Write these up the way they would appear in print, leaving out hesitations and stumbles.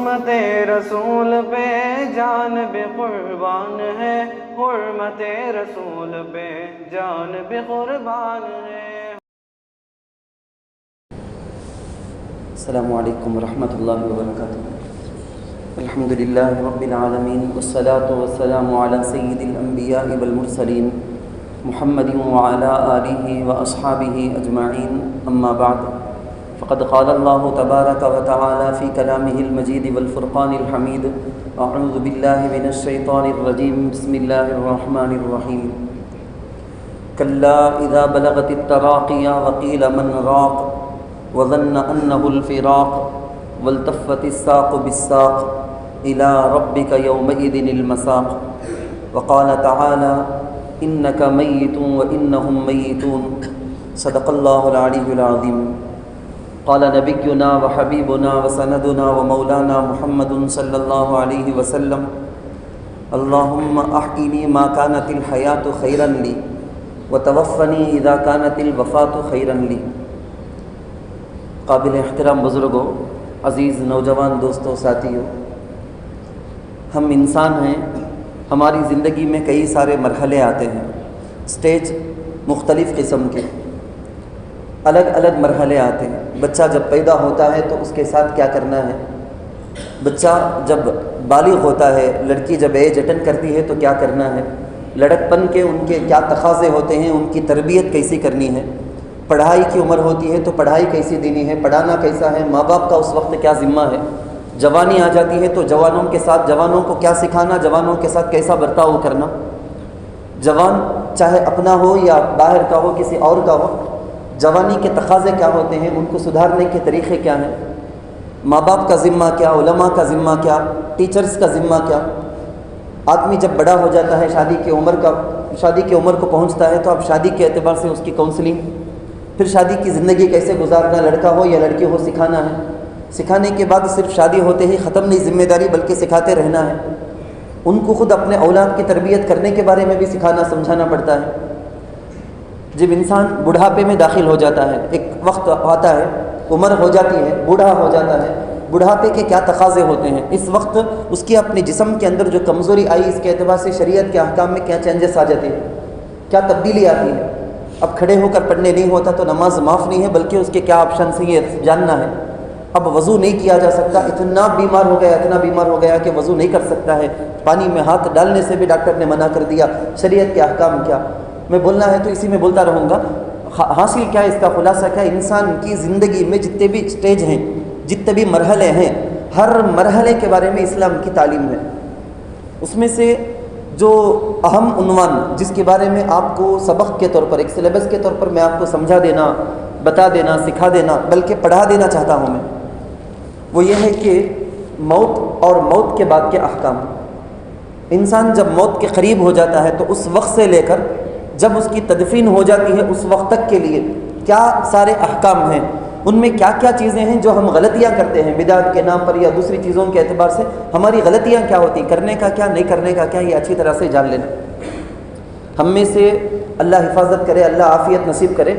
حرمت رسول پہ جان بھی قربان ہے، حرمت رسول پہ جان بھی قربان ہے۔ السلام علیکم ورحمۃ اللہ وبرکاتہ۔ الحمدللہ رب العالمین والصلاة والسلام علی سید الانبیاء والمرسلین محمد وعلی آلہ واصحابہ اجمعین، اما بعد فقد قال اللہ تبارک وتعالی فی کلامہ المجید والفرقان الحمید، اعوذ باللہ من الشیطان الرجیم، بسم اللہ الرحمن الرحیم۔ کلا اذا بلغت التراقی وقیل من راق وظن انه الفراق والتفت الساق بالساق الى ربك يومئذ المساق، وقال تعالى انك ميت وانهم ميتون، صدق الله العلي العظيم۔ قال نبينا وحبيبنا وسندنا ومولانا محمد صلى الله عليه وسلم، اللهم احيني ما كانت الحياة خيرا لي وتوفني اذا كانت الوفاة خيرا لي۔ قابل احترام بزرگوں، عزیز نوجوان دوستوں، ساتھیوں، ہم انسان ہیں، ہماری زندگی میں کئی سارے مرحلے آتے ہیں، سٹیج مختلف قسم کے، الگ الگ مرحلے آتے ہیں۔ بچہ جب پیدا ہوتا ہے تو اس کے ساتھ کیا کرنا ہے، بچہ جب بالغ ہوتا ہے، لڑکی جب ایج اٹین کرتی ہے تو کیا کرنا ہے، لڑکپن کے ان کے کیا تقاضے ہوتے ہیں، ان کی تربیت کیسی کرنی ہے، پڑھائی کی عمر ہوتی ہے تو پڑھائی کیسی دینی ہے، پڑھانا کیسا ہے، ماں باپ کا اس وقت کیا ذمہ ہے، جوانی آ جاتی ہے تو جوانوں کے ساتھ جوانوں کو کیا سکھانا، جوانوں کے ساتھ کیسا برتاؤ کرنا، جوان چاہے اپنا ہو یا باہر کا ہو، کسی اور کا ہو، جوانی کے تقاضے کیا ہوتے ہیں، ان کو سدھارنے کے طریقے کیا ہیں، ماں باپ کا ذمہ کیا، علماء کا ذمہ کیا، ٹیچرز کا ذمہ کیا۔ آدمی جب بڑا ہو جاتا ہے، شادی کی عمر کو پہنچتا ہے تو اب شادی کے اعتبار سے اس کی کاؤنسلنگ، پھر شادی کی زندگی کیسے گزارنا، لڑکا ہو یا لڑکی ہو سکھانا ہے۔ سکھانے کے بعد صرف شادی ہوتے ہی ختم نہیں ذمہ داری، بلکہ سکھاتے رہنا ہے۔ ان کو خود اپنے اولاد کی تربیت کرنے کے بارے میں بھی سکھانا سمجھانا پڑتا ہے۔ جب انسان بڑھاپے میں داخل ہو جاتا ہے، ایک وقت آتا ہے، عمر ہو جاتی ہے، بوڑھا ہو جاتا ہے، بڑھاپے کے کیا تقاضے ہوتے ہیں، اس وقت اس کی اپنے جسم کے اندر جو کمزوری آئی، اس کے اعتبار سے شریعت کے احکام میں کیا چینجز آ جاتے ہیں، کیا تبدیلی آتی ہے۔ اب کھڑے ہو کر پڑھنے نہیں ہوتا تو نماز معاف نہیں ہے، بلکہ اس کے کیا آپشنس ہیں یہ جاننا ہے۔ اب وضو نہیں کیا جا سکتا، اتنا بیمار ہو گیا کہ وضو نہیں کر سکتا ہے، پانی میں ہاتھ ڈالنے سے بھی ڈاکٹر نے منع کر دیا۔ شریعت کے احکام کیا، میں بولنا ہے تو اسی میں بولتا رہوں گا۔ حاصل کیا، اس کا خلاصہ کیا، انسان کی زندگی میں جتنے بھی سٹیج ہیں، جتنے بھی مرحلے ہیں، ہر مرحلے کے بارے میں اسلام کی تعلیم ہے۔ اس میں سے جو اہم عنوان جس کے بارے میں آپ کو سبق کے طور پر، ایک سلیبس کے طور پر میں آپ کو سمجھا دینا، بتا دینا، سکھا دینا، بلکہ پڑھا دینا چاہتا ہوں میں، وہ یہ ہے کہ موت اور موت کے بعد کے احکام۔ انسان جب موت کے قریب ہو جاتا ہے تو اس وقت سے لے کر جب اس کی تدفین ہو جاتی ہے اس وقت تک کے لیے کیا سارے احکام ہیں، ان میں کیا کیا چیزیں ہیں جو ہم غلطیاں کرتے ہیں بدعت کے نام پر یا دوسری چیزوں کے اعتبار سے، ہماری غلطیاں کیا ہوتی، کرنے کا کیا، نہیں کرنے کا کیا، یہ اچھی طرح سے جان لینا۔ ہم میں سے اللہ حفاظت کرے، اللہ عافیت نصیب کرے،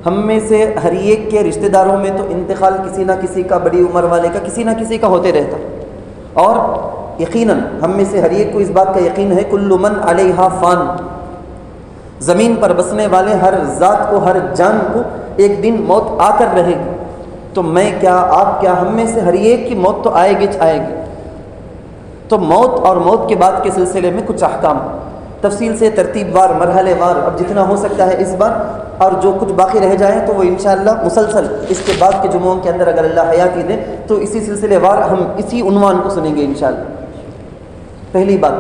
ہم میں سے ہر ایک کے رشتہ داروں میں تو انتقال کسی نہ کسی کا، بڑی عمر والے کا کسی نہ کسی کا ہوتے رہتا، اور یقیناً ہم میں سے ہر ایک کو اس بات کا یقین ہے، کل من علیہا فان، زمین پر بسنے والے ہر ذات کو، ہر جان کو ایک دن موت آ کر رہے گی۔ تو میں کیا، آپ کیا، ہم میں سے ہر ایک کی موت تو آئے گی۔ تو موت اور موت کے بعد کے سلسلے میں کچھ احکام تفصیل سے، ترتیب وار، مرحلے وار، اب جتنا ہو سکتا ہے اس بار، اور جو کچھ باقی رہ جائیں تو وہ انشاءاللہ مسلسل اس کے بعد کے جمعوں کے اندر اگر اللہ حیاتی دے تو اسی سلسلے وار ہم اسی عنوان کو سنیں گے انشاءاللہ۔ پہلی بات،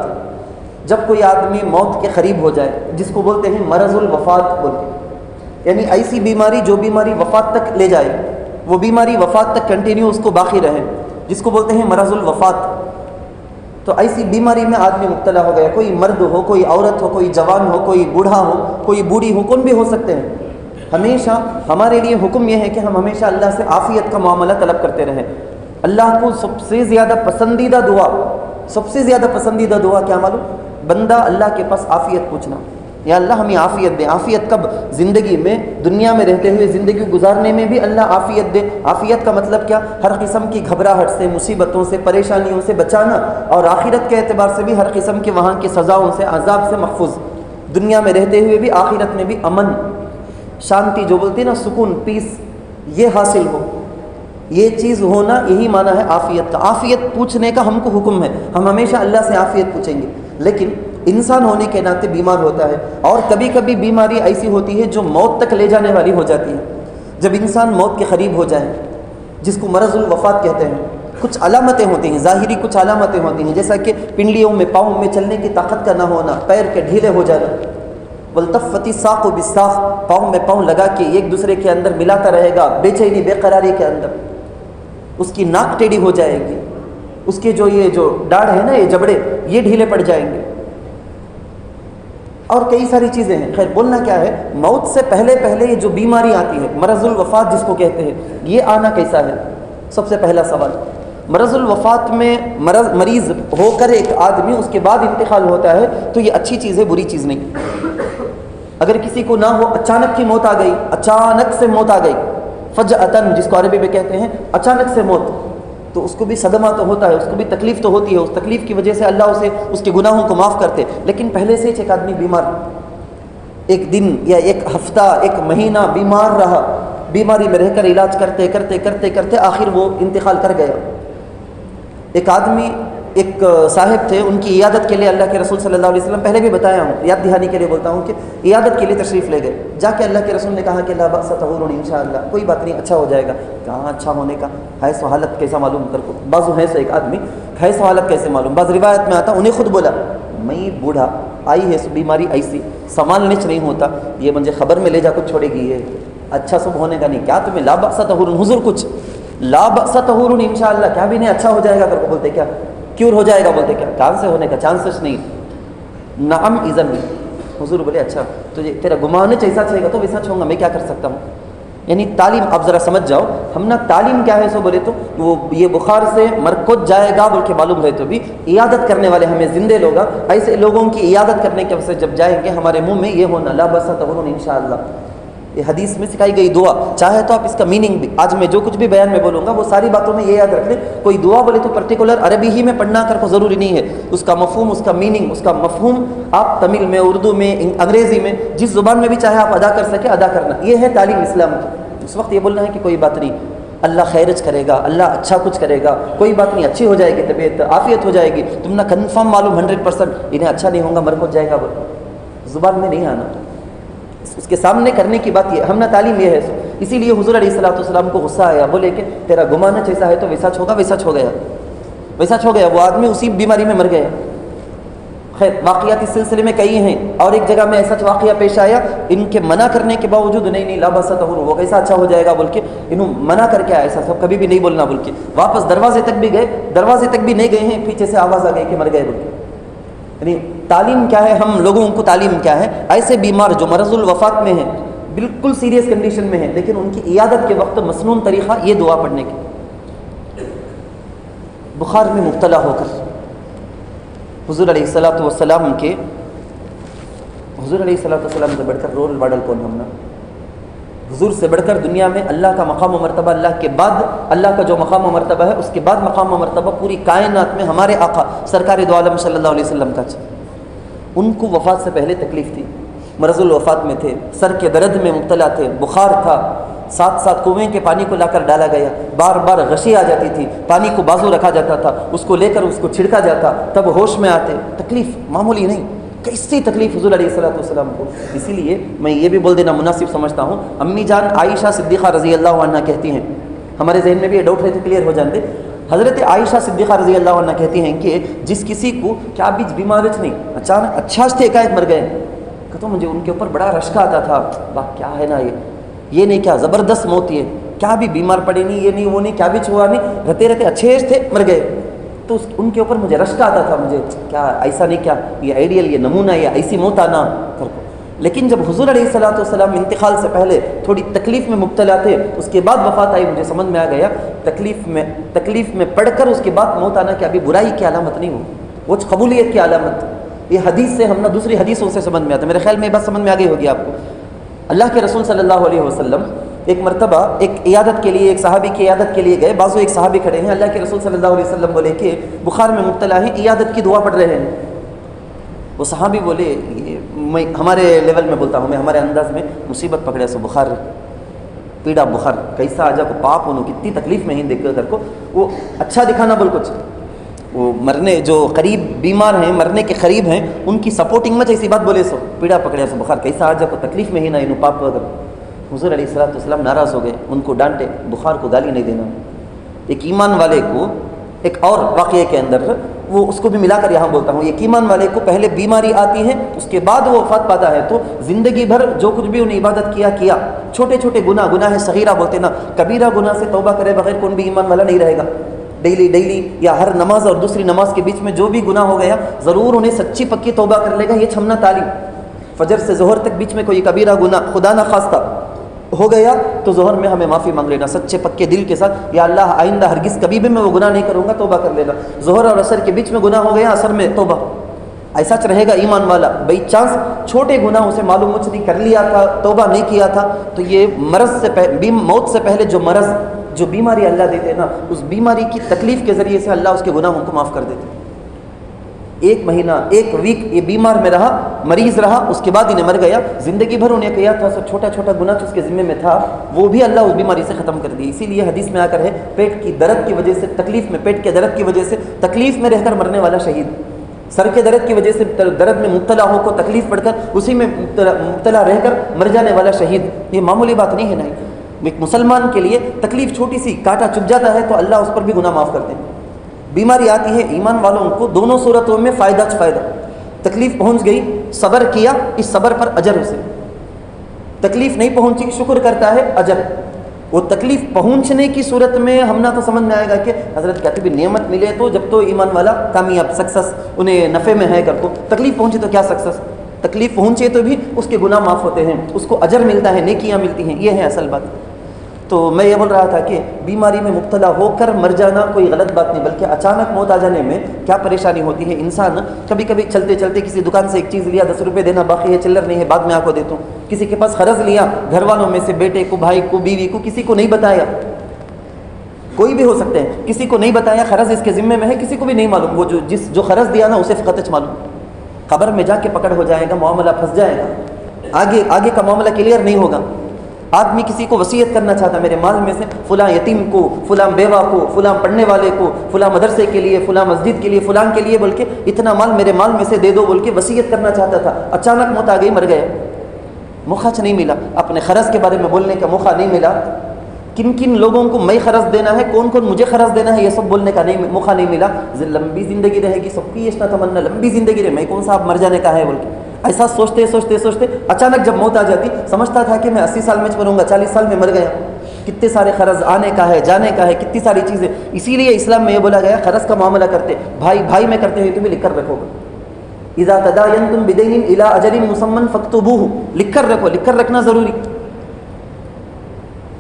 جب کوئی آدمی موت کے قریب ہو جائے، جس کو بولتے ہیں مرض الوفات بولتے، یعنی ایسی بیماری جو بیماری وفات تک لے جائے، وہ بیماری وفات تک کنٹینیو اس کو باقی رہے، جس کو بولتے ہیں مرض الوفات۔ تو ایسی بیماری میں آدمی مبتلا ہو گیا، کوئی مرد ہو، کوئی عورت ہو، کوئی جوان ہو، کوئی بوڑھا ہو، کوئی بوڑھی ہو، کون بھی ہو سکتے ہیں۔ ہمیشہ ہمارے لیے حکم یہ ہے کہ ہم ہمیشہ اللہ سے عافیت کا معاملہ طلب کرتے رہیں۔ اللہ کو سب سے زیادہ پسندیدہ دعا کیا معلوم؟ بندہ اللہ کے پاس عافیت پوچھنا، یا اللہ ہمیں عافیت دے. عافیت کب؟ زندگی میں، دنیا میں رہتے ہوئے زندگی گزارنے میں بھی اللہ عافیت دے. عافیت کا مطلب کیا؟ ہر قسم کی گھبراہٹ سے، مصیبتوں سے، پریشانیوں سے بچانا، اور آخرت کے اعتبار سے بھی ہر قسم کے وہاں کی سزاؤں سے، عذاب سے محفوظ. دنیا میں رہتے ہوئے بھی، آخرت میں بھی امن، شانتی، جو بولتے ہیں نا سکون، پیس، یہ حاصل ہو. یہ چیز ہونا، یہی معنی ہے عافیت کا. عافیت پوچھنے کا ہم کو حکم ہے، ہم ہمیشہ اللہ سے عافیت پوچھیں گے. لیکن انسان ہونے کے ناطے بیمار ہوتا ہے، اور کبھی کبھی بیماری ایسی ہوتی ہے جو موت تک لے جانے والی ہو جاتی ہے. جب انسان موت کے قریب ہو جائے، جس کو مرض الوفات کہتے ہیں، کچھ علامتیں ہوتی ہیں، ظاہری کچھ علامتیں ہوتی ہیں، جیسا کہ پنڈلیوں میں، پاؤں میں چلنے کی طاقت کا نہ ہونا، پیر کے ڈھیلے ہو جانا. والتفت الساق بالساق، پاؤں میں پاؤں لگا کے ایک دوسرے کے اندر ملاتا رہے گا، بے چینی، بے قراری کے اندر. اس کی ناک ٹیڑھی ہو جائے گی، اس کے یہ جو ڈاڑھ ہے نا، یہ جبڑے، یہ ڈھیلے پڑ جائیں گے، اور کئی ساری چیزیں ہیں. خیر، بولنا کیا ہے، موت سے پہلے پہلے یہ جو بیماری آتی ہے، مرض الوفات جس کو کہتے ہیں، یہ آنا کیسا ہے؟ سب سے پہلا سوال. مرض الوفات میں مریض ہو کر ایک آدمی اس کے بعد انتقال ہوتا ہے، تو یہ اچھی چیز ہے، بری چیز نہیں. اگر کسی کو نہ ہو، اچانک کی موت آ گئی، اچانک سے موت آ گئی، فجأتاً جس کو عربی میں کہتے ہیں، اچانک سے موت، تو اس کو بھی صدمہ تو ہوتا ہے، اس کو بھی تکلیف تو ہوتی ہے. اس تکلیف کی وجہ سے اللہ اسے اس کے گناہوں کو معاف کرتے. لیکن پہلے سے ایک آدمی بیمار، ایک دن یا ایک ہفتہ، ایک مہینہ بیمار رہا، بیماری میں رہ کر علاج کرتے کرتے کرتے کرتے آخر وہ انتقال کر گیا. ایک آدمی، ایک صاحب تھے، ان کی عیادت کے لیے اللہ کے رسول صلی اللہ علیہ وسلم، پہلے بھی بتایا ہوں، یاد دہانی کے لیے بولتا ہوں، کہ عیادت کے لیے تشریف لے گئے. جا کے اللہ کے رسول نے کہا کہ لا بأس طہور انشاءاللہ، کوئی بات نہیں، اچھا ہو جائے گا. کہاں اچھا ہونے کا؟ حیث و حالت کیسا معلوم کر کو؟ بعض حیث ایک آدمی، حیث و حالت کیسے معلوم؟ بعض روایت میں آتا، انہیں خود بولا، میں بوڑھا، آئی ہے بیماری ایسی، سنبھالنے چ نہیں ہوتا، یہ مجھے خبر میں لے جا کر چھوڑے گی، یہ اچھا سب ہونے کا نہیں. کیا تمہیں لا بأس طہور، حضور کچھ لا بأس طہور انشاءاللہ، کیا بھی نہیں، اچھا ہو جائے گا کر کو بولتے، کیا کیور ہو جائے گا بولتے، کیا کان سے ہونے کا چانسز نہیں. نعم اذن، حضور بولے اچھا تجھے تیرا گمان جیسا چاہے گا تو ویسا چھوڑوں گا، میں کیا کر سکتا ہوں. یعنی تعلیم، آپ ذرا سمجھ جاؤ، ہم نا تعلیم کیا ہے سو بولے تو وہ یہ بخار سے مرکز جائے گا بول کے معلوم رہے تو بھی عیادت کرنے والے ہمیں زندے لوگ، ایسے لوگوں کی عیادت کرنے کے وجہ سے جب جائیں گے ہمارے منہ میں یہ ہونا لا بأس طہور انشاءاللہ. یہ حدیث میں سکھائی گئی دعا. چاہے تو آپ اس کا میننگ بھی، آج میں جو کچھ بھی بیان میں بولوں گا وہ ساری باتوں میں یہ یاد رکھ لیں، کوئی دعا بولے تو پرٹیکولر عربی ہی میں پڑھنا کر کو ضروری نہیں ہے. اس کا مفہوم، اس کا میننگ، اس کا مفہوم آپ تمل میں، اردو میں، انگریزی میں، جس زبان میں بھی چاہے آپ ادا کر سکے ادا کرنا. یہ ہے تعلیم اسلام کی. اس وقت یہ بولنا ہے کہ کوئی بات نہیں، اللہ خیرج کرے گا، اللہ اچھا کچھ کرے گا، کوئی بات نہیں، اچھی ہو جائے گی طبیعت، عافیت ہو جائے گی، تم نہ کنفرم معلوم 100% انہیں اچھا نہیں ہوگا، مر ہو جائے گا، زبان میں نہیں آنا. اس کے سامنے کرنے کی بات یہ، ہم نہ تعلیم یہ ہے. اسی لیے حضور علیہ الصلوۃ والسلام کو غصہ آیا، بولے کہ تیرا گمان جیسا ہے تو ویسا ہوگا، ویسا ہو گیا، ویسا ہو گیا. وہ آدمی اسی بیماری میں مر گیا. خیر، واقعات اس سلسلے میں کئی ہیں، اور ایک جگہ میں ایسا واقعہ پیش آیا، ان کے منع کرنے کے باوجود نہیں لا بأس طہور، وہ کیسا اچھا ہو جائے گا بول کے انہوں منع کر کے آیا، ایسا سب کبھی بھی نہیں بولنا بول کے. واپس دروازے تک بھی گئے، دروازے تک بھی نہیں گئے ہیں، پیچھے سے آواز آ گئی کہ مر گئے بول کے. یعنی تعلیم کیا ہے، ہم لوگوں کو تعلیم کیا ہے، ایسے بیمار جو مرض الوفات میں ہیں، بالکل سیریس کنڈیشن میں ہیں، لیکن ان کی عیادت کے وقت مسنون طریقہ یہ دعا پڑھنے کی. بخار میں مبتلا ہو کر حضور علیہ الصلوۃ والسلام کے، حضور علیہ الصلوۃ والسلام سے بڑھ کر رول ماڈل کون؟ ہم نا حضور سے بڑھ کر دنیا میں اللہ کا مقام و مرتبہ، اللہ کے بعد اللہ کا جو مقام و مرتبہ ہے اس کے بعد مقام و مرتبہ پوری کائنات میں ہمارے آقا سرکار دو عالم صلی اللہ علیہ وسلم کا. ان کو وفات سے پہلے تکلیف تھی، مرض الوفات میں تھے، سر کے درد میں مبتلا تھے، بخار تھا، ساتھ ساتھ کنویں کے پانی کو لا کر ڈالا گیا، بار بار غشی آ جاتی تھی، پانی کو بازو رکھا جاتا تھا، اس کو لے کر اس کو چھڑکا جاتا، تب ہوش میں آتے. تکلیف معمولی نہیں، کیسی تکلیف حضور علیہ الصلوۃ والسلام کو. اسی لیے میں یہ بھی بول دینا مناسب سمجھتا ہوں، امی جان عائشہ صدیقہ رضی اللہ عنہ کہتی ہیں، ہمارے ذہن میں بھی یہ ڈاؤٹ ہے تو کلیئر ہو جاندے. حضرت عائشہ صدیقہ رضی اللہ عنہ کہتی ہیں کہ جس کسی کو کیا بیچ بیمارچ نہیں، اچانک اچھا تھے ایک مر گئے، کہ تو مجھے ان کے اوپر بڑا رشکہ آتا تھا، کیا ہے نا یہ نہیں، کیا زبردست موت، یہ کیا بھی بیمار پڑے نہیں، یہ نہیں وہ نہیں، کیا بھی چھوا نہیں، رہتے رہتے اچھے تھے مر گئے، تو ان کے اوپر مجھے رشکہ آتا تھا، مجھے کیا ایسا نہیں، کیا یہ آئیڈیل، یہ نمونہ، یہ ایسی موت آنا کر کو. لیکن جب حضور علیہ الصلوۃ والسلام انتقال سے پہلے تھوڑی تکلیف میں مبتلا تھے، اس کے بعد وفات آئی، مجھے سمجھ میں آ گیا تکلیف میں پڑھ کر اس کے بعد موت آنا کہ ابھی برائی کی علامت نہیں ہو، وہ قبولیت کی علامت. یہ حدیث سے ہم نہ دوسری حدیثوں سے سمجھ میں آتا ہے. میرے خیال میں یہ بات سمجھ میں آ گئی ہوگی آپ کو. اللہ کے رسول صلی اللہ علیہ وسلم ایک مرتبہ ایک عیادت کے لیے، ایک صحابی کی عیادت کے لیے گئے. بازو ایک صحابی کھڑے ہیں، اللہ کے رسول صلی اللہ علیہ وسلم بولے کہ بخار میں مبتلا ہیں، عیادت کی دعا پڑھ رہے ہیں. وہ صحابی بولے، میں ہمارے لیول میں بولتا ہوں، میں ہمارے انداز میں، مصیبت پکڑے سو بخار پیڑا بخار کیسا آجا کو پاپ انہوں کتنی تکلیف میں ہی دیکھ کر کو وہ اچھا دکھانا بول کچھ وہ مرنے جو قریب بیمار ہیں، مرنے کے قریب ہیں، ان کی سپورٹنگ میں ایسی بات بولے سو پیڑا پکڑے سو بخار کیسا آجا کو تکلیف میں ہی نہ انہوں پاپ اگر. حضور علیہ الصلوۃ والسلام ناراض ہو گئے، ان کو ڈانٹے، بخار کو گالی نہیں دینا. ایک ایمان والے کو ایک اور واقعے کے اندر وہ اس کو بھی ملا کر یہاں بولتا ہوں، ایک ایمان والے کو پہلے بیماری آتی ہے، اس کے بعد وہ وفات پاتا ہے، تو زندگی بھر جو کچھ بھی انہیں عبادت کیا چھوٹے چھوٹے گناہ صغیرہ بولتے نا، کبیرہ گناہ سے توبہ کرے بغیر کون بھی ایمان والا نہیں رہے گا. ڈیلی یا ہر نماز اور دوسری نماز کے بیچ میں جو بھی گناہ ہو گیا ضرور انہیں سچی پکی توبہ کر لے گا. یہ چھمنا تعلیم. فجر سے ظہر تک بیچ میں کوئی کبیرہ گناہ خدا نہ خواستہ ہو گیا تو ظہر میں ہمیں معافی مانگ لینا سچے پکے دل کے ساتھ، یا اللہ آئندہ ہرگز کبھی بھی میں وہ گناہ نہیں کروں گا، توبہ کر لینا. ظہر اور عصر کے بیچ میں گناہ ہو گیا، عصر میں توبہ. ایسا رہے گا ایمان والا. بائی چانس چھوٹے گناہوں سے معلوم کچھ نہیں کر لیا تھا، توبہ نہیں کیا تھا، تو یہ مرض سے موت سے پہلے جو مرض جو بیماری اللہ دیتے ہیں نا، اس بیماری کی تکلیف کے ذریعے سے اللہ اس کے گناہوں کو معاف کر دیتے. ایک مہینہ ایک ویک یہ بیمار میں رہا، مریض رہا، اس کے بعد انہیں مر گیا. زندگی بھر انہیں کیا تھا سب چھوٹا چھوٹا گناہ جو اس کے ذمے میں تھا وہ بھی اللہ اس بیماری سے ختم کر دی. اسی لیے حدیث میں آ کر ہے پیٹ کی درد کی وجہ سے تکلیف میں، پیٹ کے درد کی وجہ سے تکلیف میں رہ کر مرنے والا شہید، سر کے درد کی وجہ سے درد میں مبتلا ہو کو تکلیف پڑ کر اسی میں مبتلا رہ کر مر جانے والا شہید. یہ معمولی بات نہیں ہے. نہیں، ایک مسلمان کے لیے تکلیف چھوٹی سی کانٹا چبھ جاتا ہے تو اللہ اس پر بھی گناہ معاف کرتے ہیں. بیماری آتی ہے ایمان والوں کو دونوں صورتوں میں فائدہ. تکلیف پہنچ گئی، صبر کیا، اس صبر پر اجر اسے. تکلیف نہیں پہنچی، شکر کرتا ہے، اجر. وہ تکلیف پہنچنے کی صورت میں ہم نہ تو سمجھ میں آئے گا کہ حضرت کہتے بھی نعمت ملے تو جب تو ایمان والا کامیاب سکسس انہیں نفع میں ہے کر کو، تکلیف پہنچے تو کیا سکسس. تکلیف پہنچے تو بھی اس کے گناہ معاف ہوتے ہیں، اس کو اجر ملتا ہے، نیکیاں ملتی ہیں. یہ ہے اصل بات. تو میں یہ بول رہا تھا کہ بیماری میں مبتلا ہو کر مر جانا کوئی غلط بات نہیں، بلکہ اچانک موت آ جانے میں کیا پریشانی ہوتی ہے. انسان کبھی کبھی چلتے چلتے کسی دکان سے ایک چیز لیا، 10 روپے دینا باقی ہے، چلر نہیں ہے، بعد میں آپ کو دیتا ہوں. کسی کے پاس قرض لیا، گھر والوں میں سے بیٹے کو، بھائی کو، بیوی کو، کسی کو نہیں بتایا. کوئی بھی ہو سکتے ہیں، کسی کو نہیں بتایا، قرض اس کے ذمے میں ہے، کسی کو بھی نہیں معلوم. وہ جو قرض دیا نا اسے فقط معلوم. قبر میں جا کے پکڑ ہو جائے گا، معاملہ پھنس جائے گا، آگے کا معاملہ کلیئر نہیں ہوگا. آدمی کسی کو وصیت کرنا چاہتا، میرے مال میں سے فلاں یتیم کو، فلاں بیوہ کو، فلاں پڑھنے والے کو، فلاں مدرسے کے لیے، فلاں مسجد کے لیے، فلاں کے لیے بول کے اتنا مال میرے مال میں سے دے دو بول کے وصیت کرنا چاہتا تھا. اچانک موت آ گئی، مر گیا. موقع نہیں ملا، اپنے قرض کے بارے میں بولنے کا موقع نہیں ملا. کن کن لوگوں کو میں قرض دینا ہے، کون کون مجھے قرض دینا ہے، یہ سب بولنے کا موقع نہیں ملا. لمبی زندگی رہے گی، سب کی یہ تمنا لمبی زندگی رہے، میں کون سا آپ مر جانے کا ہے بول کے. ایسا سوچتے اچانک جب موت آ جاتی، سمجھتا تھا کہ میں 80 سال میں مروں گا، 40 سال میں مر گیا. کتنے سارے قرض آنے کا ہے، جانے کا ہے، کتنی ساری چیزیں. اسی لیے اسلام میں یہ بولا گیا قرض کا معاملہ کرتے بھائی میں کرتے ہوئے تمہیں لکھ کر رکھو گا. اذا تداینتم بدین الی اجل مسمى فاکتبوہ، لکھ کر رکھو. لکھ کر رکھنا ضروری.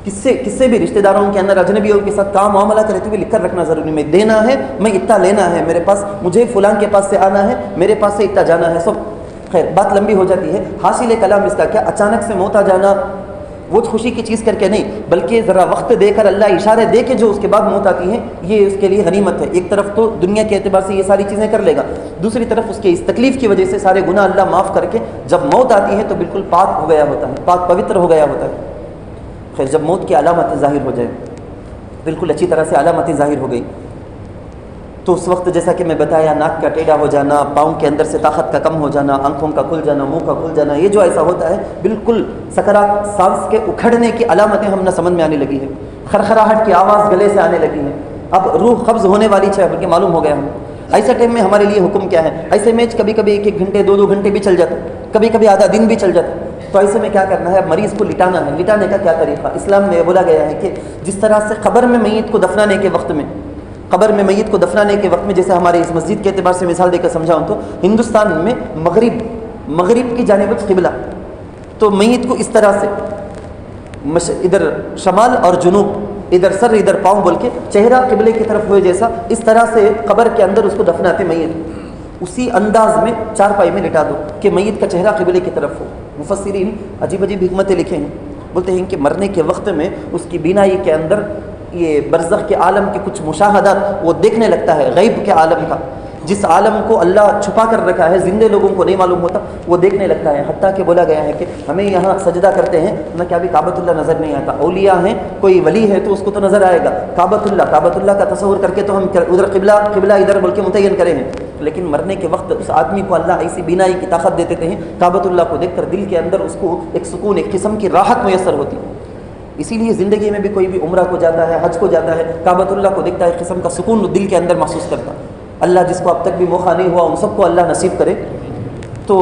کس سے بھی رشتہ داروں کے اندر اجنبیوں کے ساتھ کام معاملہ کرے تو بھی لکھ کر رکھنا ضروری. میں دینا ہے، میں اتنا لینا ہے، میرے پاس مجھے فلاں کے پاس سے آنا ہے، میرے پاس سے اتنا جانا ہے. سب خیر بات لمبی ہو جاتی ہے. حاصل کلام اس کا کیا، اچانک سے موت آ جانا وہ خوشی کی چیز کر کے نہیں، بلکہ ذرا وقت دے کر، اللہ اشارے دے کے جو اس کے بعد موت آتی ہے، یہ اس کے لیے غنیمت ہے. ایک طرف تو دنیا کے اعتبار سے یہ ساری چیزیں کر لے گا، دوسری طرف اس کے اس تکلیف کی وجہ سے سارے گناہ اللہ معاف کر کے جب موت آتی ہے تو بالکل پاک ہو گیا ہوتا ہے، پاک پوتر ہو گیا ہوتا ہے. خیر جب موت کی علامتیں ظاہر ہو جائیں، بالکل اچھی طرح سے علامتیں ظاہر ہو گئی، تو اس وقت جیسا کہ میں بتایا، ناک کا ٹیڑھا ہو جانا، پاؤں کے اندر سے طاقت کا کم ہو جانا، آنکھوں کا کھل جانا، منہ کا کھل جانا، یہ جو ایسا ہوتا ہے بالکل سکرات، سانس کے اکھڑنے کی علامتیں ہم نہ سمجھ میں آنے لگی ہے. خرخراہٹ کی آواز گلے سے آنے لگی ہے، اب روح قبض ہونے والی ہے، بلکہ معلوم ہو گیا ہم. ایسے ٹائم میں ہمارے لیے حکم کیا ہے؟ ایسے میچ کبھی کبھی 1 گھنٹے 2 گھنٹے بھی چل جاتا، کبھی کبھی آدھا دن بھی چل جاتا. تو ایسے میں کیا کرنا ہے؟ اب مریض کو لٹانا ہے. لٹانے کا کیا طریقہ؟ اسلام میں بولا گیا ہے کہ جس طرح سے قبر میں میت کو دفنانے کے وقت میں، جیسے ہمارے اس مسجد کے اعتبار سے مثال دے کر سمجھاؤں تو ہندوستان میں مغرب کی جانب قبلہ، تو میت کو اس طرح سے ادھر شمال اور جنوب، ادھر سر ادھر پاؤں بول کے چہرہ قبلے کی طرف ہوئے جیسا، اس طرح سے قبر کے اندر اس کو دفناتے میت. اسی انداز میں چارپائی میں لٹا دو کہ میت کا چہرہ قبلے کی طرف ہو. مفسرین عجیب عجیب حکمتیں لکھے ہیں. بولتے ہیں کہ مرنے کے وقت میں اس کی بینائی کے اندر یہ برزخ کے عالم کے کچھ مشاہدات وہ دیکھنے لگتا ہے، غیب کے عالم کا، جس عالم کو اللہ چھپا کر رکھا ہے، زندے لوگوں کو نہیں معلوم ہوتا، وہ دیکھنے لگتا ہے. حتیٰ کہ بولا گیا ہے کہ ہمیں یہاں سجدہ کرتے ہیں نہ کہ ابھی کعبۃ اللہ نظر نہیں آتا. اولیاء ہیں، کوئی ولی ہے تو اس کو تو نظر آئے گا. کعبۃ اللہ کا تصور کر کے تو ہم ادھر قبلہ ادھر بلکہ متعین کرے ہیں، لیکن مرنے کے وقت اس آدمی کو اللہ ایسی بینائی کی طاقت دے دیتے ہیں، کعبۃ اللہ کو دیکھ کر دل کے اندر اس کو ایک سکون، ایک قسم کی راحت میسر ہوتی ہے. اسی لیے زندگی میں بھی کوئی بھی عمرہ کو جاتا ہے، حج کو جاتا ہے، کعبۃ اللہ کو دیکھتا ہے، ایک قسم کا سکون دل کے اندر محسوس کرتا. اللہ جس کو اب تک بھی موقع نہیں ہوا ان سب کو اللہ نصیب کرے. تو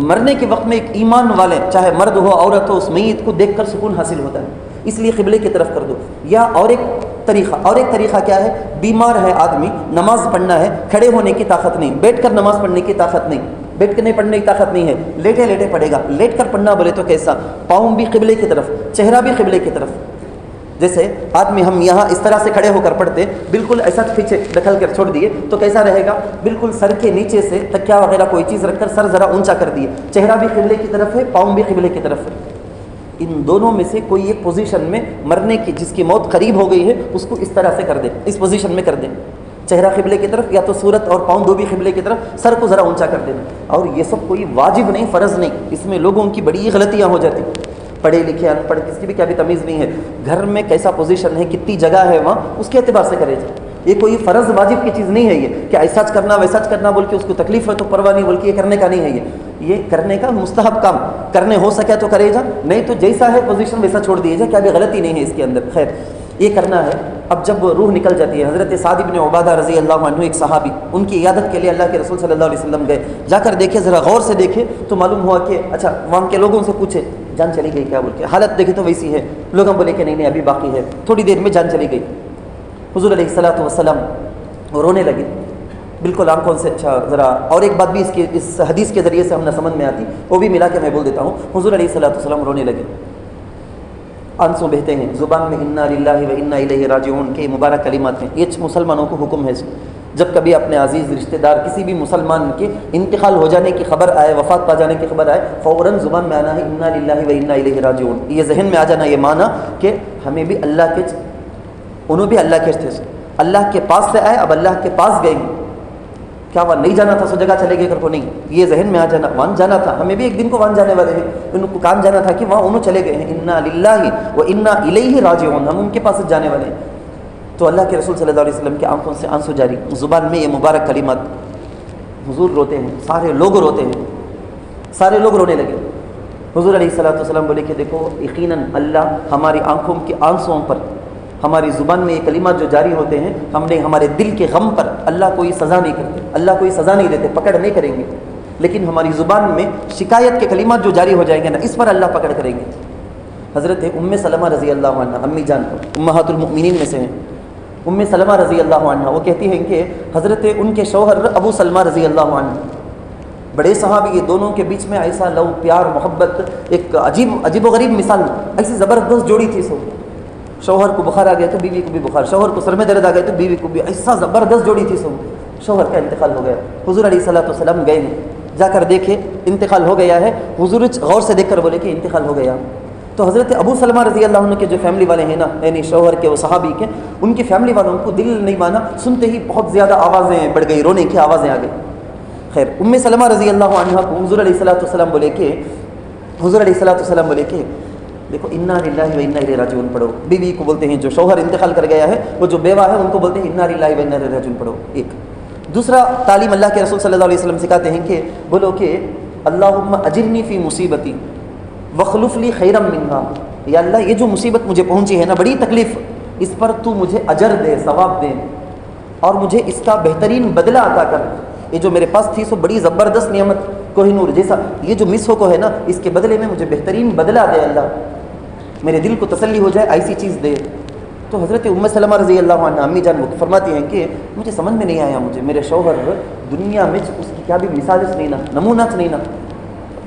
مرنے کے وقت میں ایک ایمان والے، چاہے مرد ہو عورت ہو، اس میت کو دیکھ کر سکون حاصل ہوتا ہے. اس لیے قبلے کی طرف کر دو. یا اور ایک طریقہ کیا ہے؟ بیمار ہے آدمی، نماز پڑھنا ہے، کھڑے ہونے کی طاقت نہیں، بیٹھ کر نماز پڑھنے کی طاقت نہیں، بیٹھ کے نہیں پڑھنے کی طاقت نہیں ہے، لیٹے لیٹے پڑھے گا. لیٹ کر پڑھنا بولے تو کیسا؟ پاؤں بھی قبلے کی طرف، چہرہ بھی قبلے کی طرف. جیسے آدمی ہم یہاں اس طرح سے کھڑے ہو کر پڑھتے، بالکل ایسا پیچھے دخل کر چھوڑ دیے تو کیسا رہے گا؟ بالکل سر کے نیچے سے تکیا وغیرہ کوئی چیز رکھ کر سر ذرا اونچا کر دیے، چہرہ بھی قبلے کی طرف ہے، پاؤں بھی قبلے کی طرف ہے. ان دونوں میں سے کوئی ایک پوزیشن میں مرنے کی، جس کی موت قریب ہو گئی ہے، اس کو اس طرح سے کر دیں، اس پوزیشن میں کر دیں. چہرہ قبلے کی طرف، یا تو صورت اور پاؤں دو بھی قبلے کی طرف، سر کو ذرا اونچا کر دینا. اور یہ سب کوئی واجب نہیں، فرض نہیں. اس میں لوگوں کی بڑی غلطیاں ہو جاتی، پڑھے لکھے ان پڑھ کسی کی بھی کیا بھی تمیز نہیں ہے. گھر میں کیسا پوزیشن ہے، کتنی جگہ ہے وہاں، اس کے اعتبار سے کرے جائے. یہ کوئی فرض واجب کی چیز نہیں ہے یہ کہ ایسا کرنا ویسا کرنا بول کے اس کو تکلیف ہے تو پرواہ نہیں بول کے یہ کرنے کا نہیں ہے. یہ کرنے کا مستحب کام، کرنے ہو سکے تو کرے جا، نہیں تو جیسا ہے پوزیشن ویسا چھوڑ دیے جا، کیا بھی غلطی نہیں ہے اس کے اندر. خیر یہ کرنا ہے. اب جب روح نکل جاتی ہے، حضرت سعد بن عبادہ رضی اللہ عنہ ایک صحابی، ان کی عیادت کے لیے اللہ کے رسول صلی اللہ علیہ وسلم گئے. جا کر دیکھے، ذرا غور سے دیکھے تو معلوم ہوا کہ اچھا وہاں کے لوگوں سے پوچھے جان چلی گئی کیا بول کے. حالت دیکھے تو ویسی ہے. لوگوں بولے کہ نہیں ابھی باقی ہے، تھوڑی دیر میں جان چلی گئی. حضور علیہ الصلوۃ والسلام رونے لگے بالکل آنکھوں سے. اچھا ذرا اور ایک بات بھی اس حدیث کے ذریعے سے ہم نے سمجھ میں آتی، وہ بھی ملا کے میں بول دیتا ہوں. حضور علیہ الصلوۃ والسلام رونے لگے، آنسو بہتے ہیں، زبان میں انا للہ و انا الیہ راجعون کے مبارک کلمات ہیں. یہ مسلمانوں کو حکم ہے، جب کبھی اپنے عزیز رشتہ دار کسی بھی مسلمان کے انتقال ہو جانے کی خبر آئے، وفات پا جانے کی خبر آئے، فوراً زبان میں آنا ہے انا للہ و انا الیہ راجعون. یہ ذہن میں آ جانا، یہ مانا کہ ہمیں بھی اللہ کے، انہوں بھی اللہ کے تھے، اللہ کے پاس سے آئے، اب اللہ کے پاس گئے. کیا وہاں نہیں جانا تھا سو جگہ چلے گئے کر کو؟ نہیں. یہ ذہن میں آ جانا، وہاں جانا تھا، ہمیں بھی ایک دن کو وہاں جانے والے ہیں، ان کو کام جانا تھا کہ وہاں انہوں چلے گئے ہیں. انا للہ و انا الیہ راجعون، ہم ان کے پاس جانے والے ہیں. تو اللہ کے رسول صلی اللہ علیہ وسلم کی آنکھوں سے آنسو جاری، زبان میں یہ مبارک کلمات. حضور روتے ہیں، سارے لوگ روتے ہیں، سارے لوگ رونے لگے. حضور علیہ الصلوۃ والسلام بولے کہ دیکھو یقیناً اللہ ہماری آنکھوں کے آنسوؤں پر، ہماری زبان میں یہ کلمات جو جاری ہوتے ہیں، ہم نے ہمارے دل کے غم پر اللہ کوئی سزا نہیں کرتے، اللہ کوئی سزا نہیں دیتے، پکڑ نہیں کریں گے، لیکن ہماری زبان میں شکایت کے کلمات جو جاری ہو جائیں گے نا، اس پر اللہ پکڑ کریں گے. حضرت ام سلمہ رضی اللہ عنہ، امی جان امہات المؤمنین میں سے ہیں، ام سلمہ رضی اللہ عنہ، وہ کہتی ہیں کہ حضرت ان کے شوہر ابو سلمہ رضی اللہ عنہ بڑے صحابی، یہ دونوں کے بیچ میں ایسا لو پیار محبت، ایک عجیب و غریب مثال، ایسی زبردست جوڑی تھی. سو شوہر کو بخار آ گیا تو بیوی کو بھی بخار، شوہر کو سر میں درد آ گیا تو بیوی کو بھی، ایسا زبردست جوڑی تھی. سو شوہر کا انتقال ہو گیا، حضور علیہ الصلوۃ والسلام گئے ہیں، جا کر دیکھے انتقال ہو گیا ہے. حضور غور سے دیکھ کر بولے کہ انتقال ہو گیا. تو حضرت ابو سلمہ رضی اللہ عنہ کے جو فیملی والے ہیں نا، یعنی شوہر کے وہ صحابی کے، ان کی فیملی والوں کو دل نہیں مانا، سنتے ہی بہت زیادہ آوازیں بڑھ گئی، رونے کی آوازیں آ گئی. خیر ام سلمہ رضی اللہ عنہ کو حضور علیہ الصلوۃ والسلام بولے کہ دیکھو انا للہ و انا الیہ راجعون پڑھو. بیوی کو بولتے ہیں جو شوہر انتقال کر گیا ہے، وہ جو بیوہ ہے ان کو بولتے ہیں انا للہ و انا الیہ راجعون پڑھو. ایک دوسرا تعلیم اللہ کے رسول صلی اللہ علیہ وسلم سکھاتے ہیں کہ بولو کہ اللہم اجرنی فی مصیبتی وخلف لی خیرا منہا. یا اللہ یہ جو مصیبت مجھے پہنچی ہے نا، بڑی تکلیف، اس پر تو مجھے اجر دے، ثواب دے، اور مجھے اس کا بہترین بدلہ عطا کر. یہ جو میرے پاس تھی سو بڑی زبردست نعمت، کوہ نور جیسا، یہ جو مس ہو کو ہے نا، اس کے بدلے میں مجھے بہترین بدلہ دے اللہ، میرے دل کو تسلی ہو جائے ایسی چیز دے. تو حضرت ام سلمہ رضی اللہ عنہ امی جان فرماتی ہیں کہ مجھے سمجھ میں نہیں آیا، مجھے میرے شوہر دنیا میں اس کی کیا بھی مثالت نہیں نا، نمونات نہیں نا،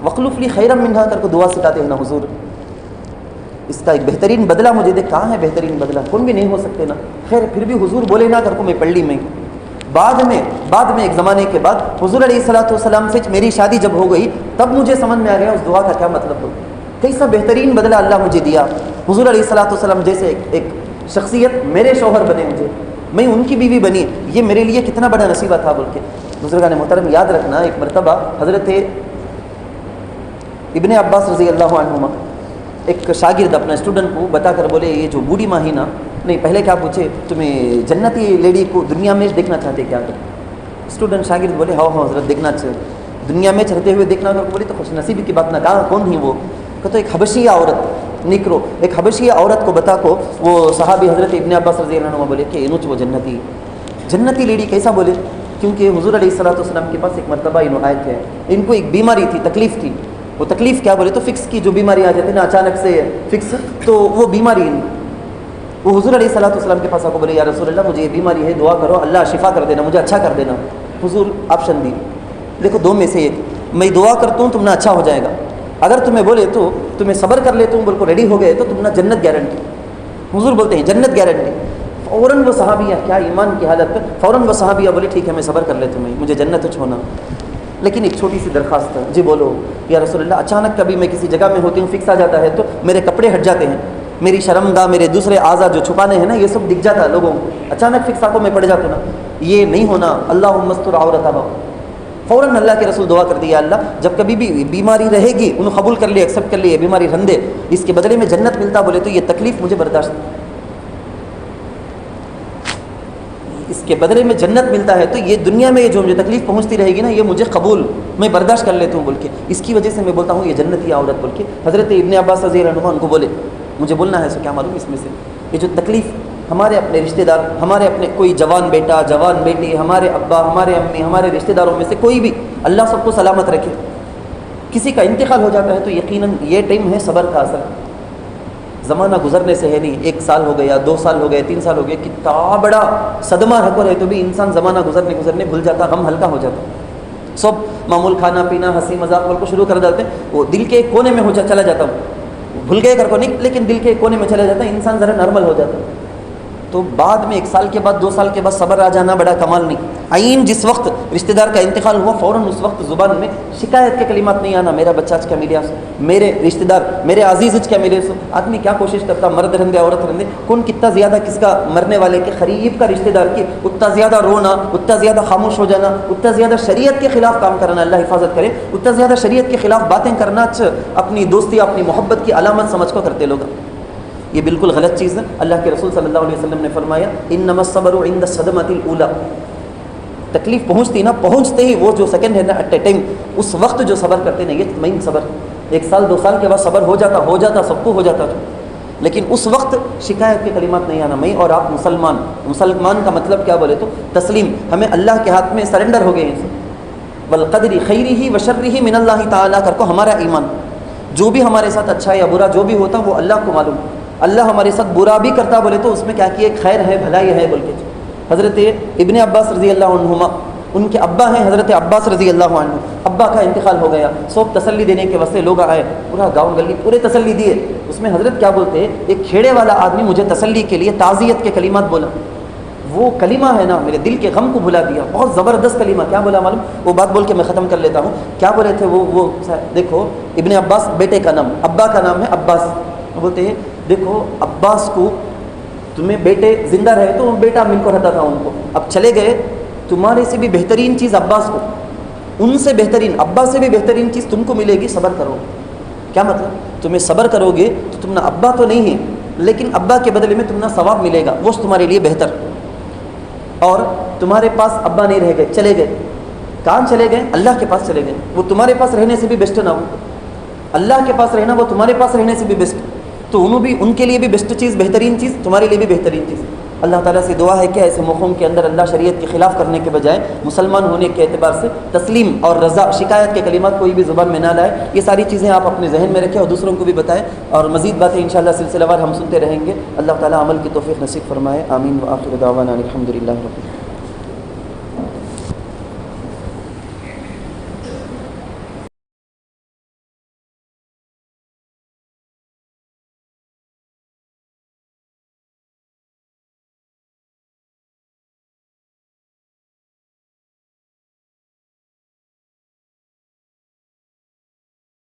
وخلف لی خیرا منہا کر کو دعا سکھاتے ہیں نا حضور، اس کا ایک بہترین بدلہ مجھے دے. کہاں ہے بہترین بدلہ؟ کون بھی نہیں ہو سکتے نا. خیر پھر بھی حضور بولے نا کر کو میں پڑھ لی میں بعد میں ایک زمانے کے بعد حضور علیہ الصلوۃ والسلام سے میری شادی جب ہو گئی تب مجھے سمجھ میں آ گیا اس دعا کا کیا مطلب ہو. کیسا بہترین بدلہ اللہ مجھے دیا. حضور علیہ الصلوۃ والسلام جیسے ایک شخصیت میرے شوہر بنے مجھے, میں ان کی بیوی بنی, یہ میرے لیے کتنا بڑا نصیبہ تھا بول کے. بزرگان محترم یاد رکھنا, ایک مرتبہ حضرت ابن عباس رضی اللہ عنہما ایک شاگرد اپنا اسٹوڈنٹ کو بتا کر بولے, یہ جو بوڑھی ماں ہی نا, نہیں پہلے کیا پوچھے, تمہیں جنتی لیڈی کو دنیا میں دیکھنا چاہتے کیا؟ اسٹوڈنٹ شاگرد بولے ہاں حضرت دیکھنا چاہتے, دنیا میں چڑھتے ہوئے دیکھنا. بولی تو خوش نصیبی کی بات نہ, کہا کون تھی وہ؟ کہ تو ایک حبشیہ عورت نکرو, ایک حبشیہ عورت کو بتا کو وہ صحابی حضرت ابن عباس رضی اللہ عنہ بولے کہ انوچ وہ جنتی لیڈی کیسا بولے؟ کیونکہ حضور علیہ الصلوۃ والسلام کے پاس ایک مرتبہ انہوں آئے تھے, ان کو ایک بیماری تھی, تکلیف تھی. وہ تکلیف کیا بولے تو فکس کی جو بیماری آ جاتی نا اچانک سے فکس, تو وہ بیماری وہ حضور علیہ الصلوۃ والسلام کے پاس آ کو بولے یا رسول اللہ مجھے یہ بیماری ہے, دعا کرو اللہ شفا کر دینا, مجھے اچھا کر دینا. حضور آپشن دی, دیکھو دو میں سے ایک, میں دعا کرتا ہوں تمہیں اچھا ہو جائے گا, اگر تمہیں بولے تو تمہیں صبر کر لیتا ہوں بول کو ریڈی ہو گئے تو تمہیں جنت گارنٹی. حضور بولتے ہیں جنت گارنٹی. فوراً وہ صحابیہ, کیا ایمان کی حالت پہ, فوراً وہ صحابیہ بولے ٹھیک ہے میں صبر کر لیتا ہوں, مجھے جنت تو چھونا, لیکن ایک چھوٹی سی درخواست ہے. جی بولو. یا رسول اللہ اچانک کبھی میں کسی جگہ میں ہوتی ہوں, فکس آ جاتا ہے تو میرے کپڑے ہٹ جاتے ہیں, میری شرمگاہ, میرے دوسرے اعضاء جو چھپانے ہیں نا یہ سب دکھ جاتا ہے لوگوں کو, اچانک فکس آنکھوں میں پڑ جاتے نا, یہ نہیں ہونا. اللہم استر عورتنا, فوراً اللہ کے رسول دعا کر دیا اللہ جب کبھی بھی بیماری رہے گی انہوں قبول کر لے, ایکسیپٹ کر لے, یہ بیماری رندے, اس کے بدلے میں جنت ملتا بولے تو یہ تکلیف مجھے برداشت, اس کے بدلے میں جنت ملتا ہے تو یہ دنیا میں جو مجھے تکلیف پہنچتی رہے گی نا یہ مجھے قبول, میں برداشت کر لیتا ہوں بول کے. اس کی وجہ سے میں بولتا ہوں یہ جنتی عورت بول کے. حضرت ابن عباس رضی اللہ عنہ ان کو بولے مجھے بولنا ہے سو کیا معلوم اس میں سے یہ جو تکلیف ہمارے اپنے رشتہ دار, ہمارے اپنے کوئی جوان بیٹا جوان بیٹی, ہمارے ابا ہمارے امی ہمارے رشتہ داروں میں سے کوئی بھی, اللہ سب کو سلامت رکھے, کسی کا انتقال ہو جاتا ہے تو یقیناً یہ ٹائم ہے صبر کا اثر. زمانہ گزرنے سے ہے نہیں, 1 سال ہو گیا, 2 سال ہو گئے, 3 سال ہو گئے, کتنا بڑا صدمہ رکھو رہے تو بھی انسان زمانہ گزرنے بھول جاتا, غم ہلکا ہو جاتا. سب معمول کھانا پینا ہنسی مذاق کو شروع کر دیتے ہیں, وہ دل کے ایک کونے میں ہو چلا جاتا ہوں, بھول گئے کر کو نہیں, لیکن دل کے ایک کونے میں چلا جاتا ہے, انسان ذرا نارمل ہو جاتا ہے. تو بعد میں 1 سال کے بعد 2 سال کے بعد صبر آ جانا بڑا کمال نہیں. عین جس وقت رشتہ دار کا انتقال ہوا فوراً اس وقت زبان میں شکایت کے کلمات نہیں آنا, میرا بچہ کیا ملے, میرے رشتہ دار میرے عزیز کیا ملے. آدمی کیا کوشش کرتا, مرد رہندے عورت رہندے, کون کتنا زیادہ کس کا مرنے والے کے قریب کا رشتہ دار کی اتنا زیادہ رونا, اتنا زیادہ خاموش ہو جانا, اتنا زیادہ شریعت کے خلاف کام کرنا, اللہ حفاظت کرے, اتنا زیادہ شریعت کے خلاف باتیں کرنا اپنی دوستی اپنی محبت کی علامت سمجھ کو کرتے لوگ. یہ بالکل غلط چیز ہے. اللہ کے رسول صلی اللہ علیہ وسلم نے فرمایا انما الصبر عند الصدمۃ الاولى, تکلیف پہنچتی نا, پہنچتے ہی وہ جو سیکنڈ ہے نا ایٹ اے ٹائم, اس وقت جو صبر کرتے نا یہ مین صبر. 1 سال 2 سال کے بعد صبر ہو جاتا سب کو ہو جاتا, لیکن اس وقت شکایت کے کلمات نہیں آنا. میں اور آپ مسلمان کا مطلب کیا بولے تو تسلیم, ہمیں اللہ کے ہاتھ میں سرنڈر ہو گئے ہیں. والقدر خیرہ وشرہ من اللہ تعالیٰ کر کو ہمارا ایمان, جو بھی ہمارے ساتھ اچھا یا برا جو بھی ہوتا وہ اللہ کو معلوم. اللہ ہمارے ساتھ برا بھی کرتا بولے تو اس میں کیا کیا خیر ہے بھلائی ہے بول کے. حضرت ابن عباس رضی اللہ عنہما, ان کے ابا ہیں حضرت عباس رضی اللہ عنہ, ابا کا انتقال ہو گیا, سب تسلی دینے کے واسطے لوگ آئے, پورا گاؤں گلی پورے تسلی دیے. اس میں حضرت کیا بولتے ہیں, ایک کھیڑے والا آدمی مجھے تسلی کے لیے تعزیت کے کلمات بولا. وہ کلمہ ہے نا میرے دل کے غم کو بھلا دیا, بہت زبردست کلمہ. کیا بولا معلوم, وہ بات بول کے میں ختم کر لیتا ہوں. کیا بولے تھے وہ دیکھو, ابن عباس بیٹے کا نام, ابا کا نام ہے عباس. بولتے ہیں دیکھو عباس کو تمہیں بیٹے زندہ رہے تو بیٹا مل کو رہتا تھا ان کو, اب چلے گئے, تمہارے سے بھی بہترین چیز عباس کو, ان سے بہترین ابا سے بھی بہترین چیز تم کو ملے گی, صبر کرو. کیا مطلب, تمہیں صبر کرو گے تو تم نہ ابا تو نہیں ہے, لیکن ابا کے بدلے میں تم نہ ثواب ملے گا, وہ تمہارے لیے بہتر. اور تمہارے پاس ابا نہیں رہ گئے, چلے گئے, کہاں چلے گئے, اللہ کے پاس چلے گئے. وہ تمہارے پاس رہنے سے بھی بیسٹ نہ ہو, اللہ کے پاس رہنا وہ تمہارے پاس رہنے سے بھی بیسٹ, تو انہوں بھی ان کے لیے بھی بیسٹ چیز, بہترین چیز, تمہارے لیے بھی بہترین چیز. اللہ تعالیٰ سے دعا ہے کہ ایسے موقعوں کے اندر اللہ شریعت کے خلاف کرنے کے بجائے مسلمان ہونے کے اعتبار سے تسلیم اور رضا, شکایت کے کلمات کوئی بھی زبان میں نہ لائے. یہ ساری چیزیں آپ اپنے ذہن میں رکھیں اور دوسروں کو بھی بتائیں, اور مزید باتیں انشاءاللہ سلسلہ وار ہم سنتے رہیں گے. اللہ تعالیٰ عمل کی توفیق نصیب فرمائے. آمین. وآخر دعوانا الحمدللہ رب العالمین.